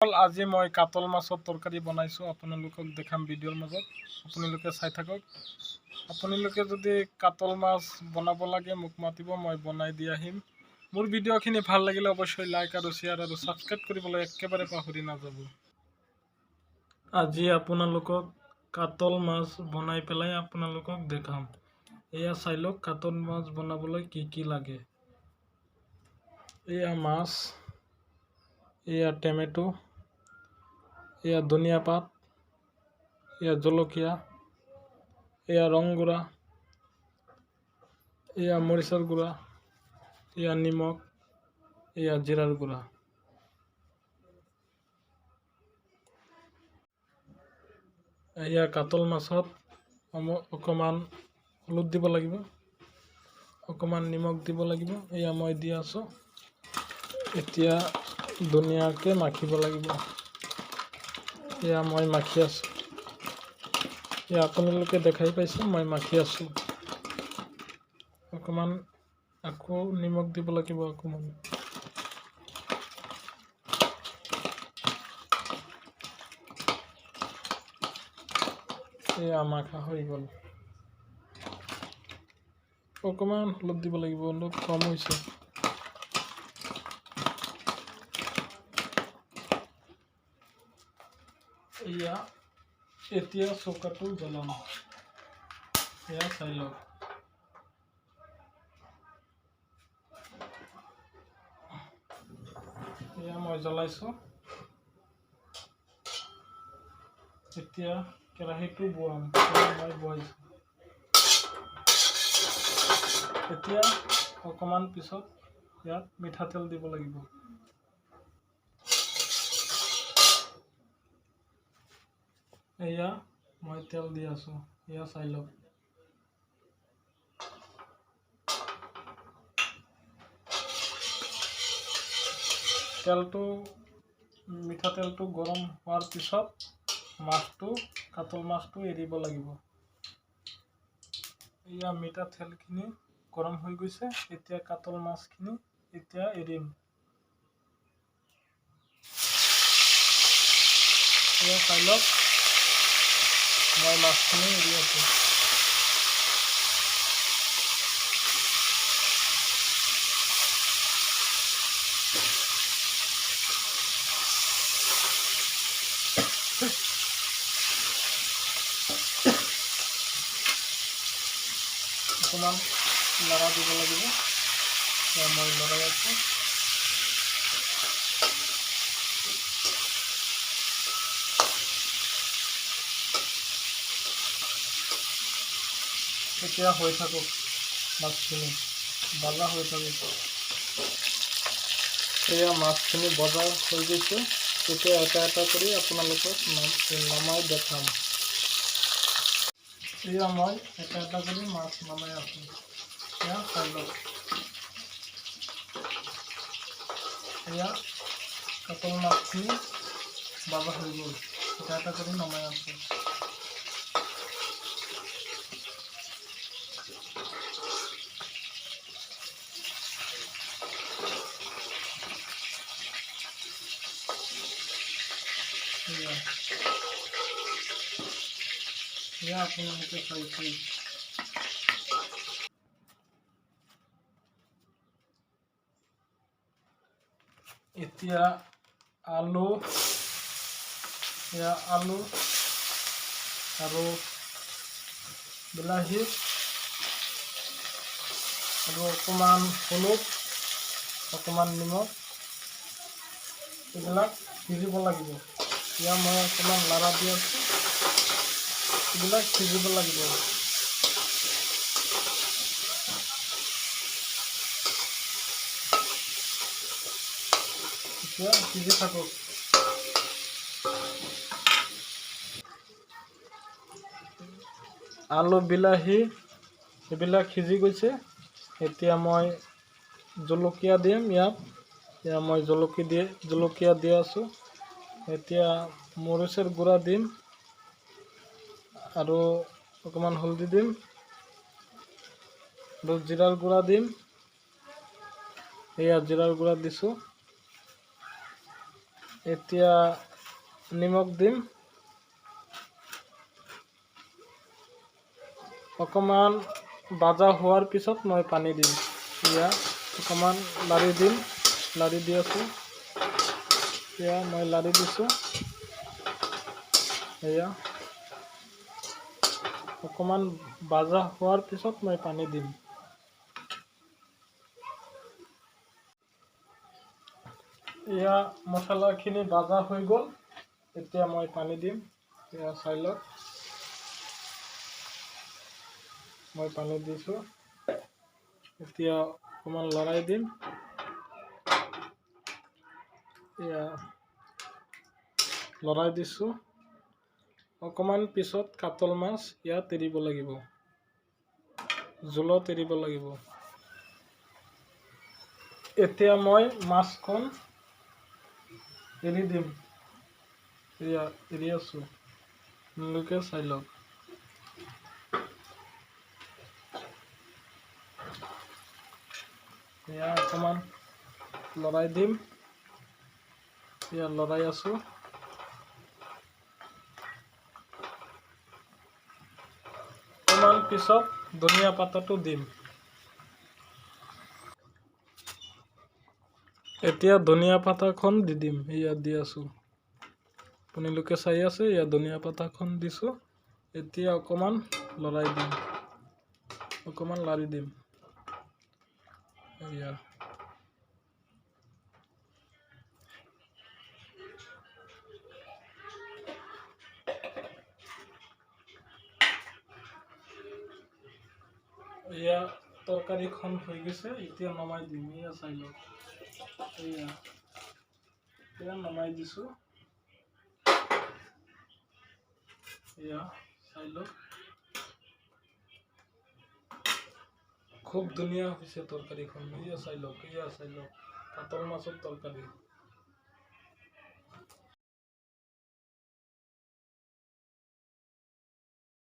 আজি মই কাতল মাছৰ তৰকাৰী বনাইছোঁ, আপোনালোকক দেখাম ভিডিঅ'ৰ মাজত। আপোনালোকে চাই থাকক। আপোনালোকে যদি কাতল মাছ বনাব লাগে মোক মাতিব, মই বনাই দি আহিম। মোৰ ভিডিঅ'খিনি ভাল লাগিলে অৱশ্যই লাইক আৰু শ্বেয়াৰ আৰু ছাবস্ক্ৰাইব কৰিবলৈ একেবাৰে পাহৰি নাযাব। আজি আপোনালোকক কাতল মাছ বনাই পেলাই আপোনালোকক দেখাম। এয়া চাই লওক কাতল মাছ বনাবলৈ কি কি লাগে। এয়া মাছ, এয়া টমেটো, এয়া ধনিয়া পাত, এয়া জলকীয়া, এয়া ৰং গুড়া, এয়া মৰিচৰ গুড়া, এয়া নিমখ, এয়া জিৰাৰ গুড়া। এয়া কাতল মাছত অকণমান হলুদ দিব লাগিব, অকণমান নিমখ দিব লাগিব। এয়া মই দি আছোঁ। এতিয়া ধুনীয়াকৈ মাখিব লাগিব। এয়া মই মাখি আছোঁ। এয়া আপোনালোকে দেখাই পাইছে মই মাখি আছোঁ। অকণমান আকৌ নিমখ দিব লাগিব অকণমান। এয়া মাখা হৈ গ'ল। অকণমান হলুদ দিব লাগিব, অলপ কম হৈছে। এয়া এতিয়া চৌকাটো জ্বলাম। এয়া চাই লওক। এয়া মই জ্বলাইছোঁ। এতিয়া কেৰাহীটো বহাম। মই বহাইছোঁ। এতিয়া অকণমান পিছত ইয়াত মিঠাতেল দিব লাগিব। এয়া মই তেল দি আছোঁ। এয়া চাই লওক। মিঠাতেলটো গৰম হোৱাৰ পিছত কাতল মাছটো এৰিব লাগিব। এয়া মিঠাতেলখিনি গৰম হৈ গৈছে। এতিয়া কাতল মাছখিনি এতিয়া এৰিম। এয়া চাই লওক, মই মাছখিনি এৰি আছোঁ। অকণমান লৰা দিব লাগিব। মই লৰাই আছোঁ। এতিয়া হৈ থাকক, মাছখিনি ভজা হৈ থাকক। এয়া মাছখিনি ভজা হৈ গৈছে। এতিয়া এটা এটা কৰি আপোনালোকক নমাই দেখাম। এয়া মই এটা এটা কৰি মাছ নমাই আছোঁ। এয়া চাই লওক। এয়া কাতল মাছখিনি ভজা হৈ গ'ল। এটা এটা কৰি নমাই আছোঁ। এয়া আপোনালোকে চাইছে। এতিয়া আলু আৰু বিলাহী আৰু অকণমান হলুদ, অকণমান নিমখ এইবিলাক সিজিব লাগিব। এতিয়া মই অকণমান লৰা দি আছোঁ। এইবিলাক সিজিব লাগিব। এতিয়া সিজি থাকক। আলু বিলাহী এইবিলাক সিজি গৈছে। এতিয়া মই জলকীয়া দিম ইয়াত। এতিয়া মই জলকীয়া দি আছোঁ। এতিয়া মৰিচৰ গুড়া দিম আৰু অকণমান হালধি দিম আৰু জিৰাৰ গুড়া দিম। এয়া জিৰাৰ গুড়া দিছোঁ। এতিয়া নিমখ দিম, অকণমান ভাজা হোৱাৰ পিছত মই পানী দিম। এয়া অকণমান লাৰি দিম, লাৰি দি আছোঁ। এয়া মই লাৰি দিছোঁ। এয়া অকণমান ভাজা হোৱাৰ পিছত মই পানী দিম। এয়া মছলাখিনি ভাজা হৈ গ'ল। এতিয়া মই পানী দিম। এয়া চাই লওক, মই পানী দিছোঁ। এতিয়া অকণমান লৰাই দিম। এয়া লৰাই দিছোঁ। অকণমান পিছত কাতল মাছ ইয়াত এৰিব লাগিব, জোলত এৰিব লাগিব। এতিয়া মই মাছখন এৰি দিম। এয়া এৰি আছোঁ, আপোনালোকে চাই লওক। এয়া অকণমান লৰাই দিম। এয়া লৰাই আছোঁ। অকণমান পিছত ধনিয়া পাতাটো দিম। এতিয়া ধনিয়া পাতাখন দি দিম। ইয়াত দি আছোঁ, আপোনালোকে চাই আছে। এয়া ধনিয়া পাতাখন দিছোঁ। এতিয়া অকণমান লৰাই দিম, অকণমান লাৰি দিম। এয়া এয়া তৰকাৰীখন হৈ গৈছে। এতিয়া নমাই দিম। এয়া চাই লওক। এয়া নমাই দিছোঁ। এয়া চাই লওক, খুব ধুনীয়া হৈছে তৰকাৰীখন। এয়া চাই লওক, এয়া চাই লওক, কাতল মাছৰ তৰকাৰী।